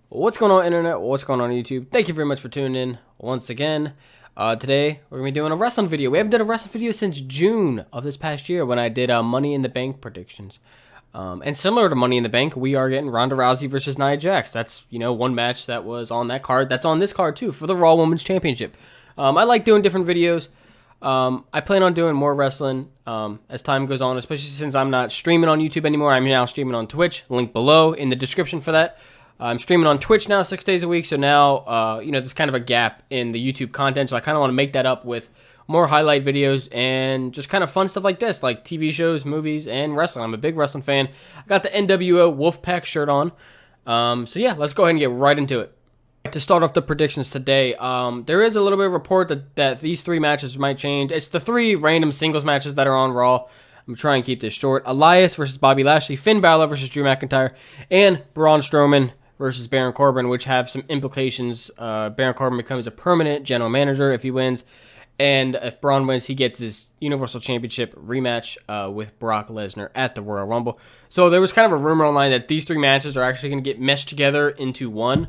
What's going on, internet? What's going on, YouTube? Thank you very much for tuning in once again. Today we're gonna be doing a wrestling video. We haven't done a wrestling video since June of this past year when I did Money in the Bank predictions. And similar to Money in the Bank, we are getting Ronda Rousey versus Nia Jax. That's one match that was on that card. That's on this card too for the Raw Women's Championship. I like doing different videos. I plan on doing more wrestling as time goes on, especially since I'm not streaming on YouTube anymore. I'm now streaming on Twitch. Link below in the description for that. I'm streaming on Twitch now 6 days a week, so now, there's kind of a gap in the YouTube content, so I kind of want to make that up with more highlight videos and just kind of fun stuff like this, like TV shows, movies, and wrestling. I'm a big wrestling fan. I got the NWO Wolfpack shirt on. So yeah, let's go ahead and get right into it. To start off the predictions today, there is a little bit of report that these three matches might change. It's the three random singles matches that are on Raw. I'm trying to keep this short. Elias versus Bobby Lashley, Finn Balor versus Drew McIntyre, and Braun Strowman versus Baron Corbin, which have some implications. Baron Corbin becomes a permanent general manager if he wins, and if Braun wins, he gets his Universal Championship rematch with Brock Lesnar at the Royal Rumble. So there was kind of a rumor online that these three matches are actually going to get meshed together into one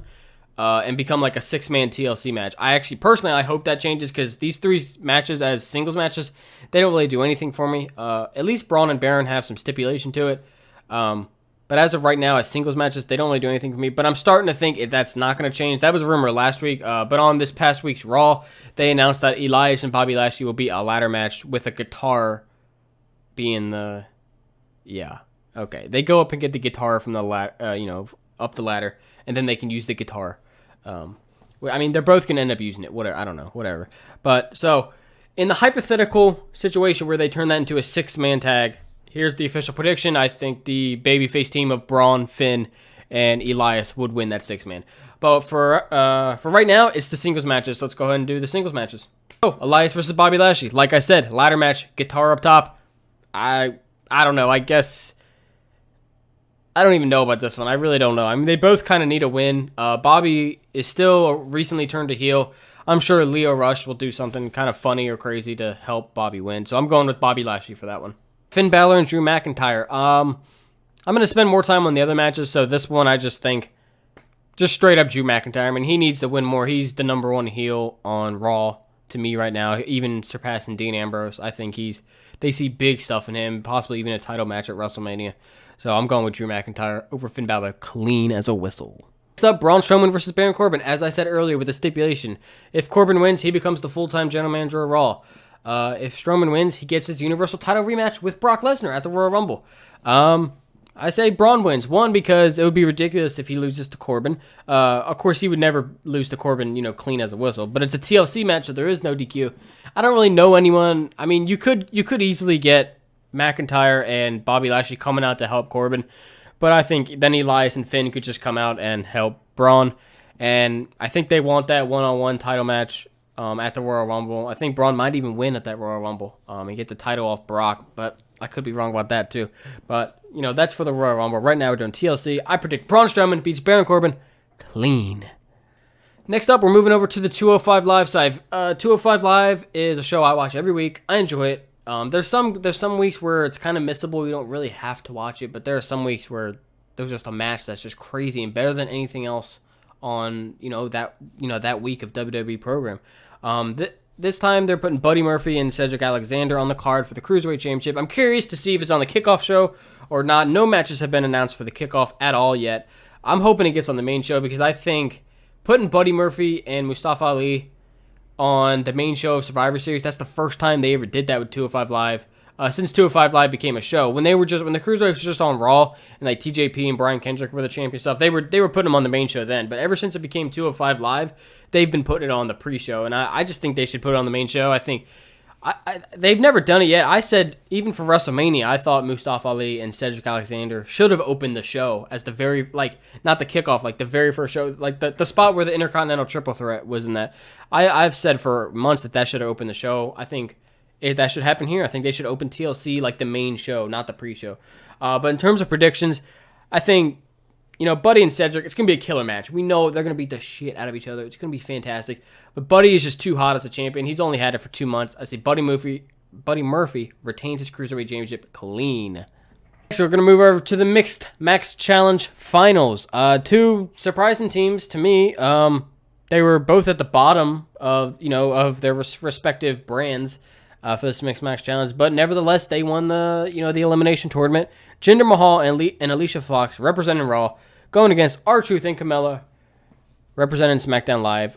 and become like a six-man TLC match. I hope that changes because these three matches as singles matches, they don't really do anything for me. At least Braun and Baron have some stipulation to it. But as of right now, as singles matches, they don't really do anything for me. But I'm starting to think that's not going to change. That was a rumor last week. But on this past week's Raw, they announced that Elias and Bobby Lashley will be a ladder match with a guitar being the... Yeah. Okay. They go up and get the guitar from the up the ladder, and then they can use the guitar. They're both going to end up using it. Whatever. I don't know. Whatever. But, so, in the hypothetical situation where they turn that into a six-man tag... Here's the official prediction. I think the babyface team of Braun, Finn, and Elias would win that six-man. But for right now, it's the singles matches. So let's go ahead and do the singles matches. Oh, Elias versus Bobby Lashley. Like I said, ladder match, guitar up top. I don't know. I guess I don't even know about this one. I really don't know. I mean, they both kind of need a win. Bobby is still recently turned to heel. I'm sure Leo Rush will do something kind of funny or crazy to help Bobby win. So I'm going with Bobby Lashley for that one. Finn Balor and Drew McIntyre. I'm going to spend more time on the other matches, so this one I just think just straight up Drew McIntyre. I mean, he needs to win more. He's the number one heel on Raw to me right now, even surpassing Dean Ambrose. I think they see big stuff in him, possibly even a title match at WrestleMania. So I'm going with Drew McIntyre over Finn Balor, clean as a whistle. Next up, Braun Strowman versus Baron Corbin. As I said earlier with the stipulation, if Corbin wins, he becomes the full-time general manager of Raw. If Strowman wins, he gets his Universal title rematch with Brock Lesnar at the Royal Rumble. I say Braun wins. One, because it would be ridiculous if he loses to Corbin. Of course, he would never lose to Corbin, clean as a whistle. But it's a TLC match, so there is no DQ. I don't really know anyone. I mean, you could easily get McIntyre and Bobby Lashley coming out to help Corbin. But I think then Elias and Finn could just come out and help Braun. And I think they want that one-on-one title match at the Royal Rumble. I think Braun might even win at that Royal Rumble and get the title off Brock, but I could be wrong about that too. But, that's for the Royal Rumble. Right now we're doing TLC. I predict Braun Strowman beats Baron Corbin clean. Next up, we're moving over to the 205 Live side. 205 Live is a show I watch every week. I enjoy it. There's some weeks where it's kind of missable. You don't really have to watch it, but there are some weeks where there's just a match that's just crazy and better than anything else on that week of WWE program. This time they're putting Buddy Murphy and Cedric Alexander on the card for the Cruiserweight Championship. I'm curious to see if it's on the kickoff show or not. No matches have been announced for the kickoff at all yet. I'm hoping it gets on the main show because I think putting Buddy Murphy and Mustafa Ali on the main show of Survivor Series, that's the first time they ever did that with 205 Live. Since 205 Live became a show, when the Cruiserweights was just on Raw and like TJP and Brian Kendrick were the champion stuff, they were putting them on the main show then. But ever since it became 205 Live, they've been putting it on the pre-show, and I just think they should put it on the main show. I think they've never done it yet. I said even for WrestleMania, I thought Mustafa Ali and Cedric Alexander should have opened the show as the very not the kickoff, like the very first show, like the spot where the Intercontinental Triple Threat was in that. I've said for months that should have opened the show. I think. If that should happen here, I think they should open TLC like the main show, not the pre-show. But in terms of predictions, I think, Buddy and Cedric, it's going to be a killer match. We know they're going to beat the shit out of each other. It's going to be fantastic. But Buddy is just too hot as a champion. He's only had it for 2 months. I say Buddy Murphy retains his Cruiserweight Championship clean. So we're going to move over to the Mixed Max Challenge Finals. Two surprising teams to me. They were both at the bottom of their respective brands for this Mixed Max Challenge, but nevertheless they won the the elimination tournament. Jinder Mahal and Alicia Fox representing Raw, going against R-Truth and Carmella representing SmackDown Live.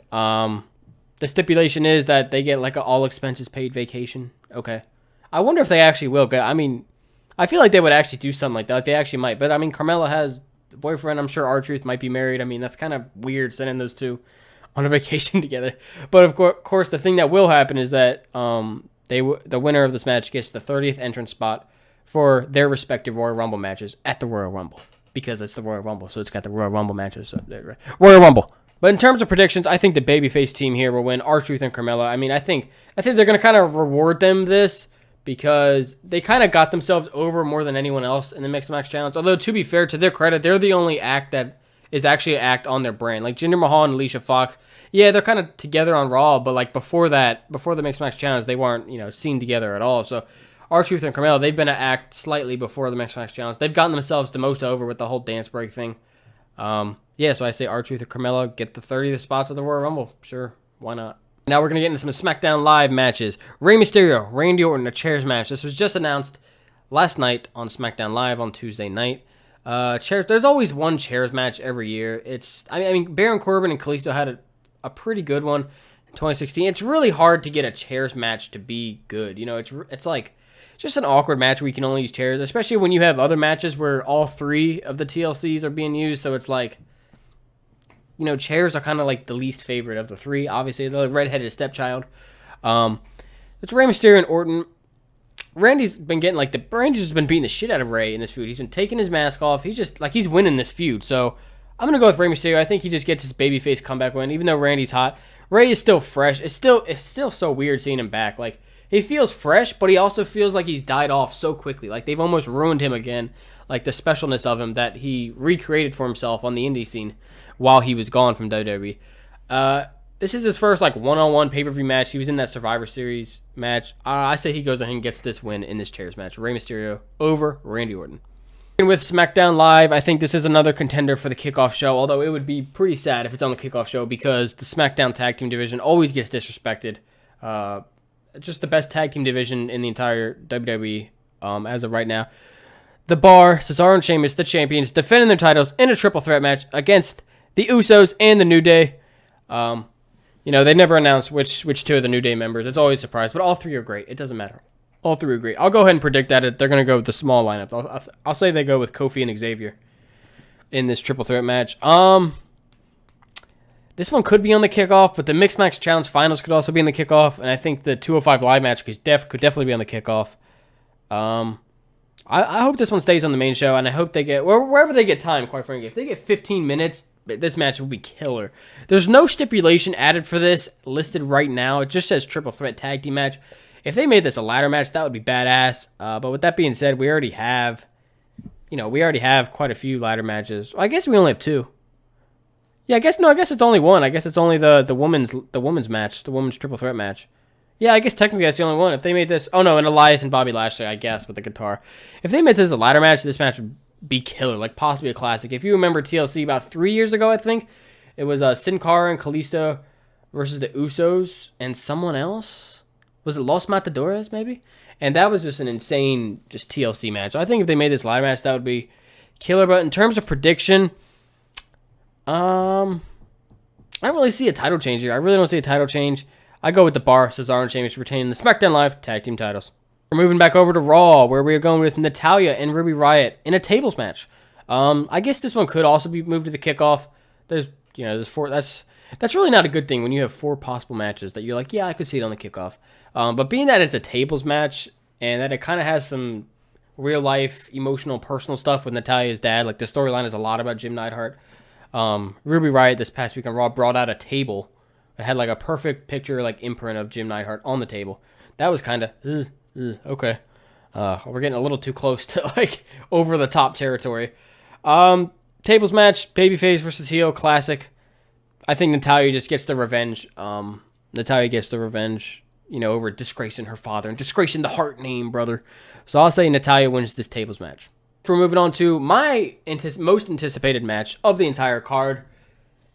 The stipulation is that they get like an all expenses paid vacation. Okay, I wonder if they actually will. I mean, I feel like they would actually do something like that. Like they actually might. But I mean, Carmella has a boyfriend. I'm sure R-Truth might be married. I mean, that's kind of weird sending those two on a vacation together. But of course, the thing that will happen is that the winner of this match gets the 30th entrance spot for their respective Royal Rumble matches at the Royal Rumble, because it's the Royal Rumble, so it's got the Royal Rumble matches. So Royal Rumble. But in terms of predictions, I think the babyface team here will win. R-Truth and Carmella. I mean, I think they're going to kind of reward them this, because they kind of got themselves over more than anyone else in the Mixed Match Challenge. Although, to be fair, to their credit, they're the only act that is actually an act on their brand. Like Jinder Mahal and Alicia Fox, yeah, they're kind of together on Raw, but like before the Mixed Match Challenge, they weren't seen together at all. So R-Truth and Carmella, they've been an act slightly before the Mixed Match Challenge. They've gotten themselves the most over with the whole dance break thing. Yeah, so I say R-Truth and Carmella get the 30th spots of the Royal Rumble. Sure, why not? Now we're going to get into some SmackDown Live matches. Rey Mysterio, Randy Orton, a chairs match. This was just announced last night on SmackDown Live on Tuesday night. Chairs. There's always one chairs match every year. I mean, Baron Corbin and Kalisto had a pretty good one in 2016. It's really hard to get a chairs match to be good. It's like just an awkward match where you can only use chairs, especially when you have other matches where all three of the TLCs are being used. So it's like, chairs are kind of like the least favorite of the three. Obviously, the redheaded stepchild. It's Rey Mysterio and Orton. Randy's been beating the shit out of Rey in this feud. He's been taking his mask off. He's winning this feud. So I'm gonna go with Rey Mysterio. I think he just gets his babyface comeback win. Even though Randy's hot, Rey is still fresh. It's still so weird seeing him back. Like, he feels fresh, but he also feels like he's died off so quickly. Like, they've almost ruined him again. Like, the specialness of him that he recreated for himself on the indie scene while he was gone from WWE. This is his first one-on-one pay-per-view match. He was in that Survivor Series match. I say he goes ahead and gets this win in this chairs match. Rey Mysterio over Randy Orton. And with SmackDown Live, I think this is another contender for the kickoff show, although it would be pretty sad if it's on the kickoff show, because the SmackDown tag team division always gets disrespected. Just the best tag team division in the entire WWE as of right now. The Bar, Cesaro and Sheamus, the champions, defending their titles in a triple threat match against the Usos and the New Day. They never announce which two of the New Day members. It's always a surprise, but all three are great. It doesn't matter. All three are great. I'll go ahead and predict that they're going to go with the small lineup. I'll say they go with Kofi and Xavier in this triple threat match. This one could be on the kickoff, but the Mixed Match Challenge Finals could also be in the kickoff, and I think the 205 Live match could definitely be on the kickoff. I hope this one stays on the main show, and I hope they get wherever they get time. Quite frankly, if they get 15 minutes, this match will be killer. There's no stipulation added for this listed right now. It just says triple threat tag team match. If they made this a ladder match, that would be badass. But with that being said, we already have quite a few ladder matches. I guess we only have two. Yeah, I guess it's only one. I guess it's only the women's match, the women's triple threat match. Yeah, I guess technically that's the only one. If they made this, and Elias and Bobby Lashley, I guess, with the guitar. If they made this a ladder match, this match would be killer, like possibly a classic. If you remember TLC about 3 years ago, I think it was Sin Cara and Kalisto versus the Usos and someone else. Was it Los Matadores maybe? And that was just an insane TLC match. I think if they made this ladder match, that would be killer. But in terms of prediction, I don't really see a title change here. I really don't see a title change. I go with the Bar, Cesaro and Sheamus retaining the SmackDown Live tag team titles. We're moving back over to Raw, where we are going with Natalya and Ruby Riott in a tables match. I guess this one could also be moved to the kickoff. There's four. That's really not a good thing when you have four possible matches that you're like, yeah, I could see it on the kickoff. But being that it's a tables match and that it kind of has some real life, emotional, personal stuff with Natalya's dad, like the storyline is a lot about Jim Neidhart. Ruby Riott this past week on Raw brought out a table. It had like a perfect picture, imprint of Jim Neidhart on the table. That was kind of okay. We're getting a little too close to over the top territory. Tables match, babyface versus heel, classic. I think Natalya just gets the revenge. Natalya gets the revenge, over disgracing her father and disgracing the Hart name, brother. So I'll say Natalya wins this tables match. We're moving on to my most anticipated match of the entire card,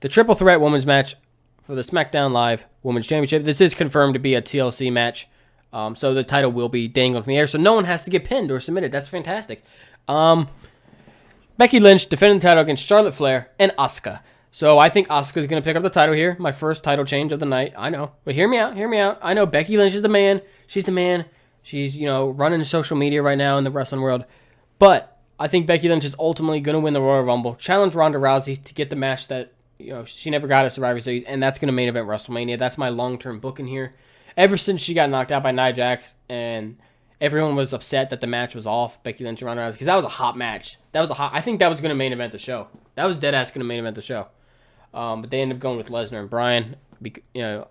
the Triple Threat Women's match for the SmackDown Live Women's Championship. This is confirmed to be a TLC match, so the title will be dangled in the air, so no one has to get pinned or submitted. That's fantastic. Becky Lynch defending the title against Charlotte Flair and Asuka. So I think Asuka's going to pick up the title here. My first title change of the night. I know. But hear me out. I know Becky Lynch is the man. She's the man. She's, running social media right now in the wrestling world. But I think Becky Lynch is ultimately going to win the Royal Rumble, challenge Ronda Rousey to get the match that, she never got at Survivor Series, and that's going to main event WrestleMania. That's my long-term booking here. Ever since she got knocked out by Nia Jax and everyone was upset that the match was off, Becky Lynch and Ronda Rousey, because that was a hot match. I think that was going to main event the show. That was dead-ass going to main event the show. But they ended up going with Lesnar and Bryan,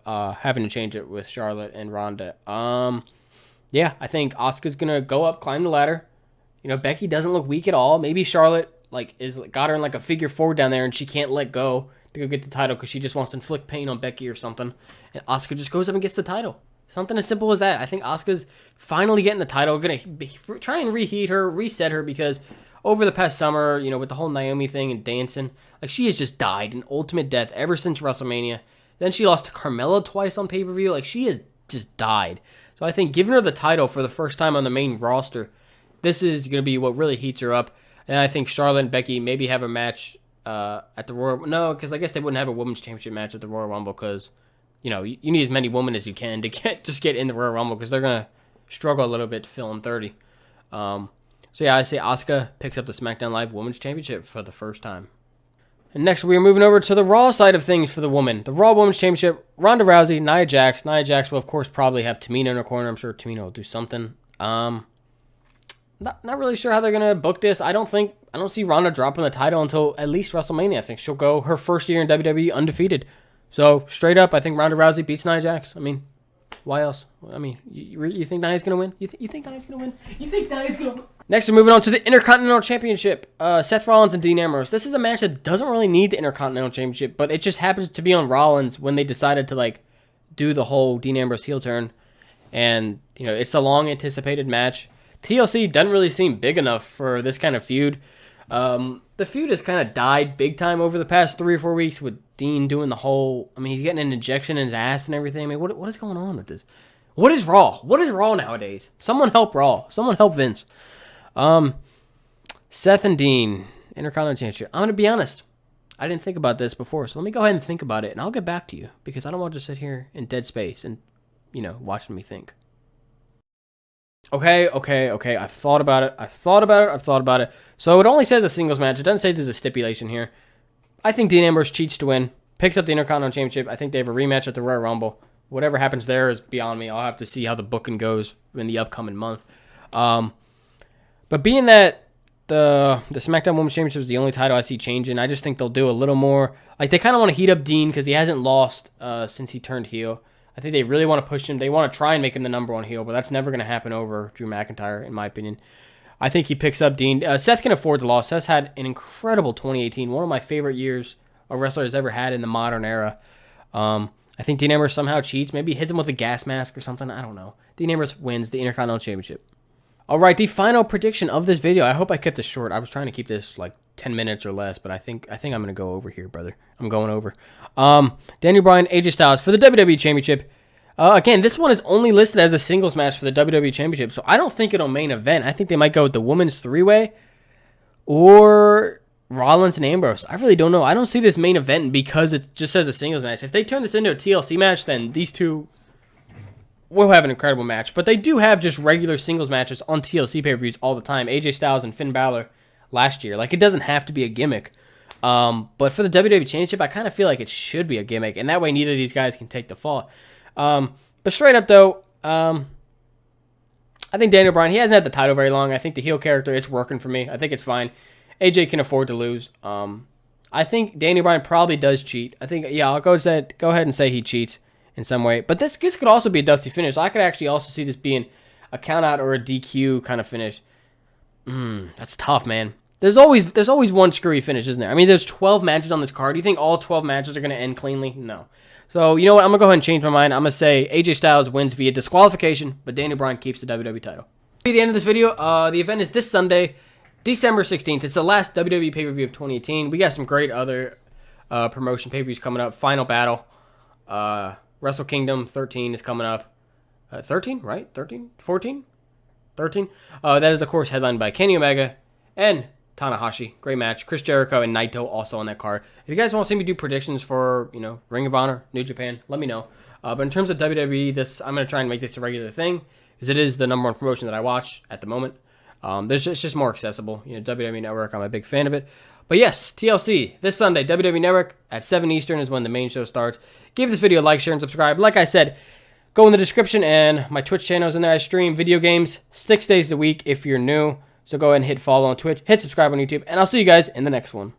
having to change it with Charlotte and Ronda. Yeah, I think Asuka's going to go up, climb the ladder. Becky doesn't look weak at all. Maybe Charlotte got her in a figure four down there and she can't let go to go get the title because she just wants to inflict pain on Becky or something. And Asuka just goes up and gets the title. Something as simple as that. I think Asuka's finally getting the title. Going to try and reheat her, reset her, because over the past summer, with the whole Naomi thing and dancing, she has just died an ultimate death ever since WrestleMania. Then she lost to Carmella twice on pay-per-view. She has just died. So I think giving her the title for the first time on the main roster, this is going to be what really heats her up. And I think Charlotte and Becky maybe have a match at the Royal... No, because I guess they wouldn't have a Women's Championship match at the Royal Rumble because, you need as many women as you can to get in the Royal Rumble because they're going to struggle a little bit to fill in 30. So yeah, I say Asuka picks up the SmackDown Live Women's Championship for the first time. And next, we are moving over to the Raw side of things for the women. The Raw Women's Championship, Ronda Rousey, Nia Jax. Nia Jax will, of course, probably have Tamina in her corner. I'm sure Tamina will do something. Not really sure how they're going to book this. I don't see Ronda dropping the title until at least WrestleMania. I think she'll go her first year in WWE undefeated. So, straight up, I think Ronda Rousey beats Nia Jax. Why else? You think Nia's going to win? You think Nia's going to win? You think Nia's going to win? Next, we're moving on to the Intercontinental Championship. Seth Rollins and Dean Ambrose. This is a match that doesn't really need the Intercontinental Championship, but it just happens to be on Rollins when they decided to, do the whole Dean Ambrose heel turn. And, it's a long-anticipated match. TLC doesn't really seem big enough for this kind of feud. The feud has kind of died big time over the past 3 or 4 weeks with Dean doing the whole... he's getting an injection in his ass and everything. What is going on with this? What is Raw? What is Raw nowadays? Someone help Raw. Someone help Vince. Seth and Dean, Intercontinental Championship. I'm going to be honest. I didn't think about this before, so let me go ahead and think about it, and I'll get back to you, because I don't want to sit here in dead space and, watching me think. Okay. I've thought about it. So it only says a singles match. It doesn't say there's a stipulation here. I think Dean Ambrose cheats to win, picks up the Intercontinental Championship. I think they have a rematch at the Royal Rumble. Whatever happens there is beyond me. I'll have to see how the booking goes in the upcoming month. But being that the SmackDown Women's Championship is the only title I see changing, I just think they'll do a little more. They kind of want to heat up Dean because he hasn't lost since he turned heel. I think they really want to push him. They want to try and make him the number one heel, but that's never going to happen over Drew McIntyre, in my opinion. I think he picks up Dean. Seth can afford the loss. Seth's had an incredible 2018, one of my favorite years a wrestler has ever had in the modern era. I think Dean Ambrose somehow cheats. Maybe hits him with a gas mask or something. I don't know. Dean Ambrose wins the Intercontinental Championship. All right, the final prediction of this video. I hope I kept this short. I was trying to keep this 10 minutes or less, but I think I'm going to go over here, brother. I'm going over. Daniel Bryan, AJ Styles for the WWE Championship. Again, this one is only listed as a singles match for the WWE Championship, so I don't think it'll main event. I think they might go with the women's three-way or Rollins and Ambrose. I really don't know. I don't see this main event because it just says a singles match. If they turn this into a TLC match, then these two will have an incredible match. But they do have just regular singles matches on TLC pay-per-views all the time. AJ Styles and Finn Balor last year. It doesn't have to be a gimmick. But for the WWE Championship, I kind of feel like it should be a gimmick, and that way neither of these guys can take the fall. But straight up, though, I think Daniel Bryan, he hasn't had the title very long. I think the heel character, it's working for me. I think it's fine. AJ can afford to lose. I think Daniel Bryan probably does cheat. I think, yeah, I'll go ahead and say he cheats in some way. But this could also be a dusty finish. I could actually also see this being a count-out or a DQ kind of finish. That's tough, man. There's always one screwy finish, isn't there? There's 12 matches on this card. Do you think all 12 matches are going to end cleanly? No. So, you know what? I'm going to go ahead and change my mind. I'm going to say AJ Styles wins via disqualification, but Daniel Bryan keeps the WWE title. At the end of this video, the event is this Sunday. December 16th. It's the last WWE pay-per-view of 2018. We got some great other promotion pay-per-views coming up. Final Battle. Wrestle Kingdom 13 is coming up. 13, right? 13? 14? 13? That is, of course, headlined by Kenny Omega and Tanahashi. Great match. Chris Jericho and Naito also on that card. If you guys want to see me do predictions for, Ring of Honor, New Japan, let me know. But in terms of WWE, I'm going to try and make this a regular thing, because it is the number one promotion that I watch at the moment. It's just more accessible. WWE Network, I'm a big fan of it. But yes, TLC, this Sunday, WWE Network at 7 Eastern is when the main show starts. Give this video a like, share, and subscribe. Like I said, go in the description, and my Twitch channel is in there. I stream video games 6 days a week if you're new. So go ahead and hit follow on Twitch, hit subscribe on YouTube, and I'll see you guys in the next one.